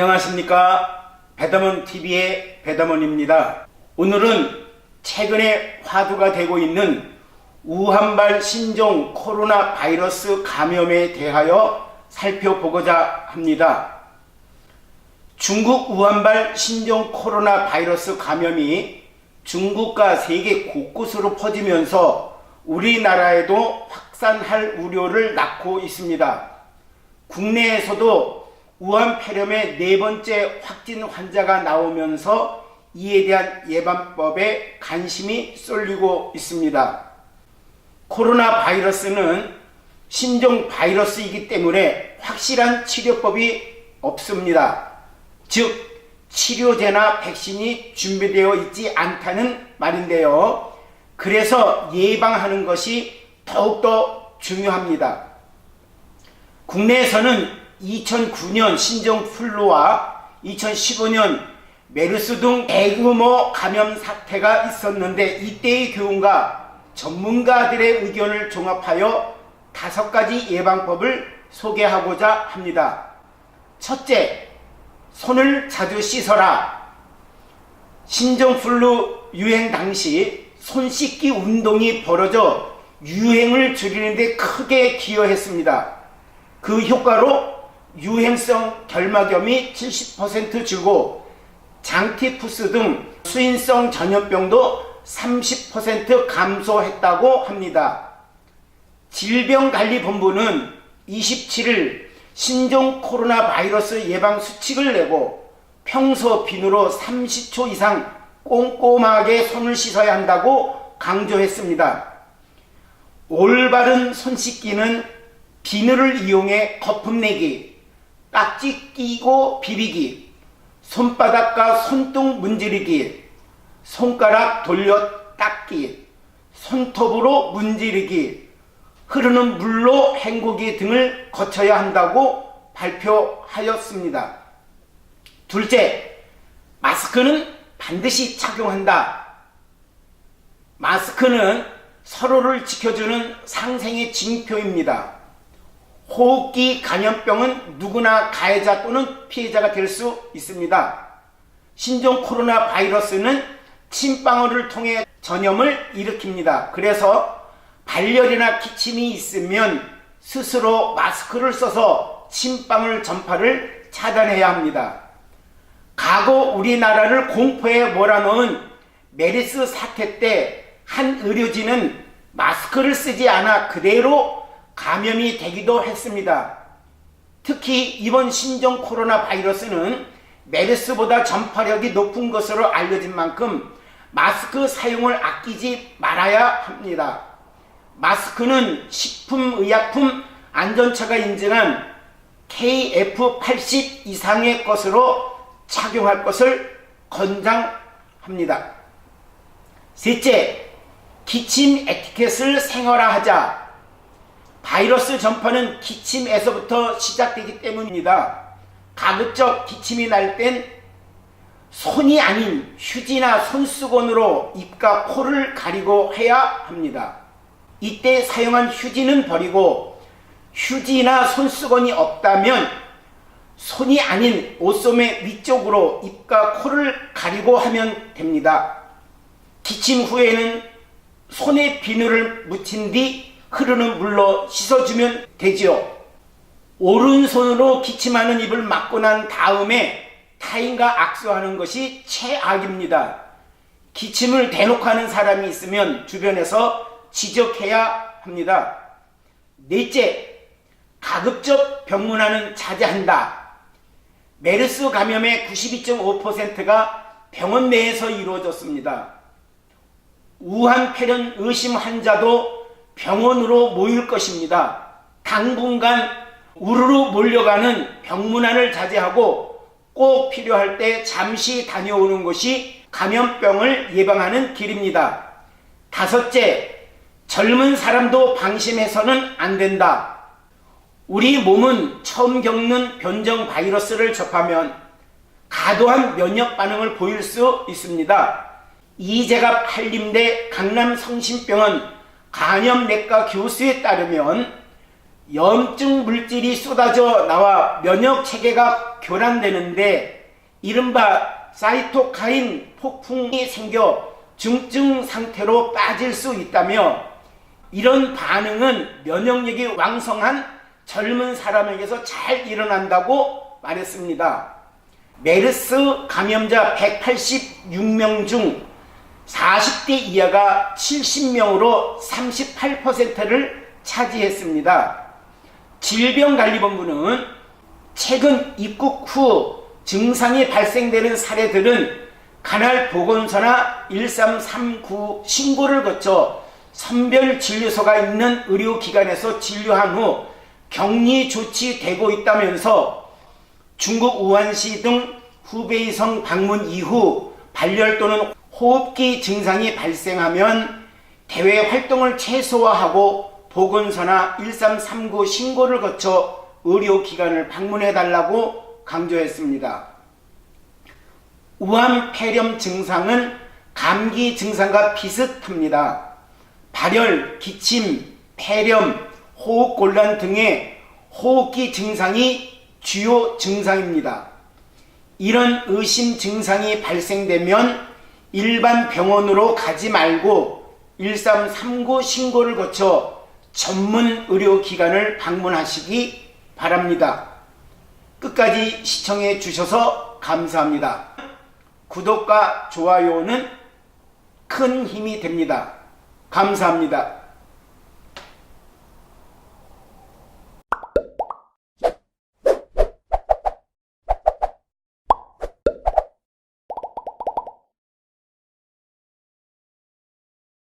안녕하십니까. 배담원TV의 배담원입니다. 오늘은 최근에 화두가 되고 있는 우한발 신종 코로나 바이러스 감염에 대하여 살펴보고자 합니다. 중국 우한발 신종 코로나 바이러스 감염이 중국과 세계 곳곳으로 퍼지면서 우리나라에도 확산할 우려를 낳고 있습니다. 국내에서도 우한 폐렴의 4번째 확진 환자가 나오면서 이에 대한 예방법에 관심이 쏠리고 있습니다. 코로나 바이러스는 신종 바이러스이기 때문에 확실한 치료법이 없습니다. 즉, 치료제나 백신이 준비되어 있지 않다는 말인데요. 그래서 예방하는 것이 더욱더 중요합니다. 국내에서는 2009년 신종플루와 2015년 메르스 등 대규모 감염 사태가 있었는데 이때의 교훈과 전문가들의 의견을 종합하여 5가지 예방법을 소개하고자 합니다. 첫째, 손을 자주 씻어라. 신종플루 유행 당시 손 씻기 운동이 벌어져 유행을 줄이는 데 크게 기여했습니다. 그 효과로 유행성 결막염이 70% 줄고 장티푸스 등 수인성 전염병도 30% 감소했다고 합니다. 질병관리본부는 27일 신종 코로나 바이러스 예방 수칙을 내고 평소 비누로 30초 이상 꼼꼼하게 손을 씻어야 한다고 강조했습니다. 올바른 손 씻기는 비누를 이용해 거품 내기, 딱지 끼고 비비기, 손바닥과 손등 문지르기, 손가락 돌려 닦기, 손톱으로 문지르기, 흐르는 물로 헹구기 등을 거쳐야 한다고 발표하였습니다. 둘째, 마스크는 반드시 착용한다. 마스크는 서로를 지켜주는 상생의 징표입니다. 호흡기 감염병은 누구나 가해자 또는 피해자가 될 수 있습니다. 신종 코로나 바이러스는 침방울을 통해 전염을 일으킵니다. 그래서 발열이나 기침이 있으면 스스로 마스크를 써서 침방울 전파를 차단해야 합니다. 과거 우리나라를 공포에 몰아넣은 메르스 사태 때 한 의료진은 마스크를 쓰지 않아 그대로 감염이 되기도 했습니다. 특히 이번 신종 코로나 바이러스는 메르스보다 전파력이 높은 것으로 알려진 만큼 마스크 사용을 아끼지 말아야 합니다. 마스크는 식품의약품 안전처가 인증한 KF80 이상의 것으로 착용할 것을 권장합니다. 셋째, 기침 에티켓을 생활화하자. 바이러스 전파는 기침에서부터 시작되기 때문입니다. 가급적 기침이 날 땐 손이 아닌 휴지나 손수건으로 입과 코를 가리고 해야 합니다. 이때 사용한 휴지는 버리고 휴지나 손수건이 없다면 손이 아닌 옷소매 위쪽으로 입과 코를 가리고 하면 됩니다. 기침 후에는 손에 비누를 묻힌 뒤 흐르는 물로 씻어주면 되지요. 오른손으로 기침하는 입을 막고 난 다음에 타인과 악수하는 것이 최악입니다. 기침을 대놓고 하는 사람이 있으면 주변에서 지적해야 합니다. 넷째, 가급적 병문안은 자제한다. 메르스 감염의 92.5%가 병원 내에서 이루어졌습니다. 우한 폐렴 의심 환자도 병원으로 모일 것입니다. 당분간 우르르 몰려가는 병문안을 자제하고 꼭 필요할 때 잠시 다녀오는 것이 감염병을 예방하는 길입니다. 다섯째, 젊은 사람도 방심해서는 안 된다. 우리 몸은 처음 겪는 변종 바이러스를 접하면 과도한 면역 반응을 보일 수 있습니다. 이재갑 한림대 강남성심병원 간염내과 교수에 따르면 염증 물질이 쏟아져 나와 면역 체계가 교란되는데 이른바 사이토카인 폭풍이 생겨 중증 상태로 빠질 수 있다며, 이런 반응은 면역력이 왕성한 젊은 사람에게서 잘 일어난다고 말했습니다. 메르스 감염자 186명 중 40대 이하가 70명으로 38%를 차지했습니다. 질병관리본부는 최근 입국 후 증상이 발생되는 사례들은 관할 보건소나 1339 신고를 거쳐 선별진료소가 있는 의료기관에서 진료한 후 격리 조치되고 있다면서 중국 우한시 등 후베이성 방문 이후 발열 또는 호흡기 증상이 발생하면 대외 활동을 최소화하고 보건소나 1339 신고를 거쳐 의료기관을 방문해달라고 강조했습니다. 우한 폐렴 증상은 감기 증상과 비슷합니다. 발열, 기침, 폐렴, 호흡곤란 등의 호흡기 증상이 주요 증상입니다. 이런 의심 증상이 발생되면 일반 병원으로 가지 말고 1339 신고를 거쳐 전문 의료기관을 방문하시기 바랍니다. 끝까지 시청해 주셔서 감사합니다. 구독과 좋아요는 큰 힘이 됩니다. 감사합니다.